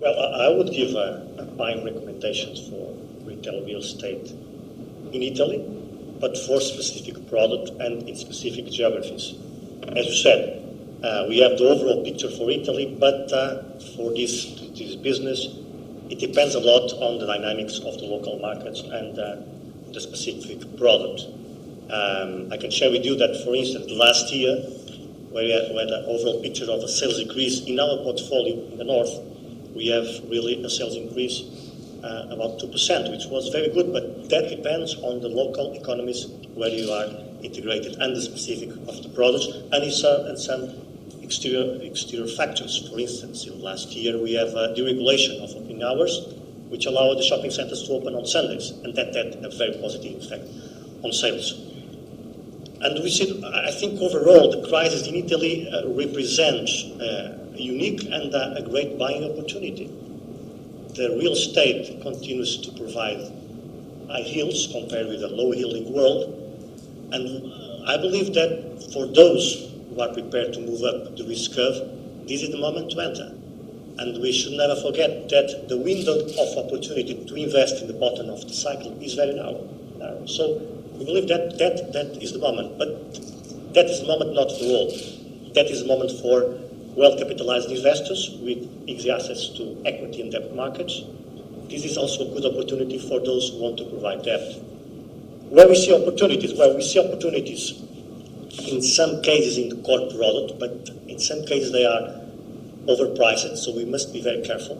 Well, I would give buying recommendations for retail real estate in Italy, but for specific product and in specific geographies. As you said, we have the overall picture for Italy, but for this business, it depends a lot on the dynamics of the local markets and the specific product. I can share with you that, for instance, last year, we had an overall picture of a sales increase in our portfolio in the north. We have really a sales increase about 2%, which was very good, but that depends on the local economies where you are integrated and the specific of the products and some exterior factors. For instance, in last year we have deregulation of opening hours, which allowed the shopping centers to open on Sundays, and that had a very positive effect on sales. And we see, I think overall, the crisis in Italy represents a unique and a great buying opportunity. The real estate continues to provide high yields compared with a low-yielding world, and I believe that for those who are prepared to move up the risk curve, this is the moment to enter. And we should never forget that the window of opportunity to invest in the bottom of the cycle is very narrow. So we believe that is the moment, but that is the moment not for all. That is the moment for well-capitalized investors with easy access to equity and debt markets. This is also a good opportunity for those who want to provide debt. Where we see opportunities, in some cases in the core product, but in some cases they are overpriced, so we must be very careful.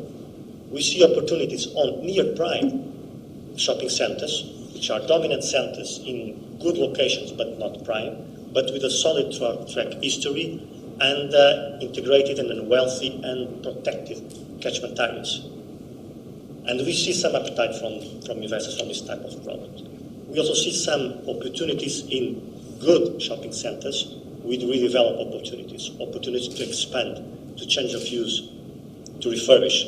We see opportunities on near-prime shopping centers, which are dominant centers in good locations but not prime, but with a solid track history and integrated and wealthy and protected catchment areas. And we see some appetite from investors from this type of product. We also see some opportunities in good shopping centers with redevelop opportunities to expand, to change of use, to refurbish.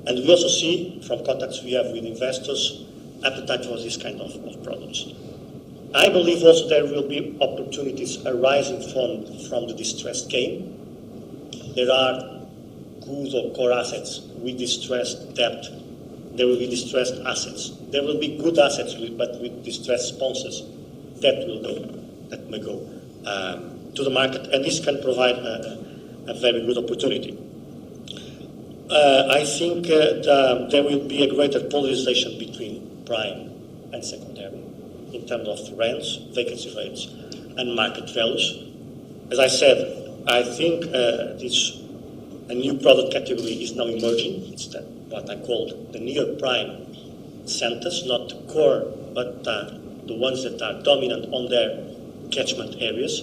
And we also see, from contacts we have with investors, appetite for this kind of products. I believe also there will be opportunities arising from the distressed game. There are good or core assets with distressed debt. There will be distressed assets. There will be good assets, but with distressed sponsors. That may go to the market, and this can provide a very good opportunity. I think there will be a greater polarization between prime and secondary in terms of rents, vacancy rates, and market values. As I said, I think a new product category is now emerging. It's what I called the near-prime centers, not the core, but the ones that are dominant on their catchment areas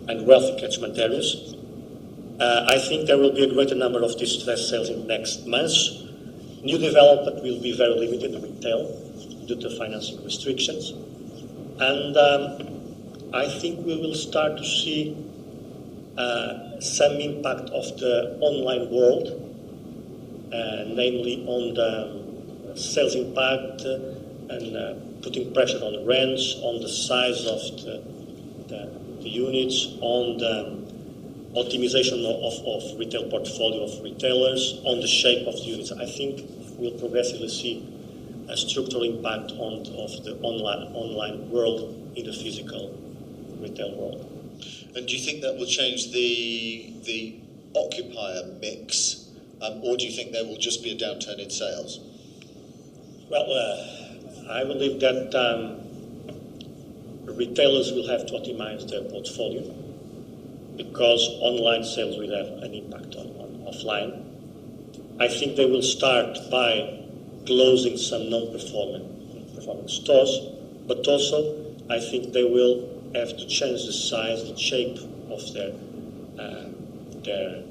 and wealthy catchment areas. I think there will be a greater number of distressed sales in the next months. New development will be very limited in retail due to financing restrictions. And I think we will start to see some impact of the online world, namely on the sales impact and putting pressure on the rents, on the size of the units, on the optimization of retail portfolio of retailers, on the shape of the units. I think we'll progressively see a structural impact of the online world in the physical retail world. And do you think that will change the occupier mix, or do you think there will just be a downturn in sales? Well, I believe that retailers will have to optimize their portfolio because online sales will have an impact on offline. I think they will start by closing some non-performing stores, but also I think they will have to change the size, the shape of their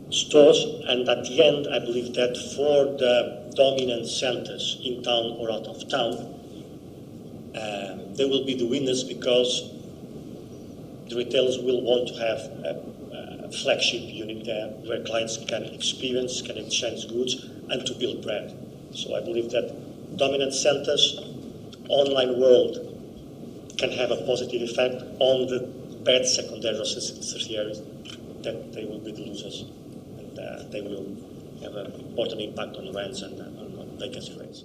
stores, and at the end I believe that for the dominant centers in town or out of town, they will be the winners because the retailers will want to have a flagship unit there where clients can experience, can exchange goods, and to build brand. So I believe that dominant centers, online world, can have a positive effect on the bad secondary or tertiary, that they will be the losers, and they will have an important impact on rents and on vacancy rates.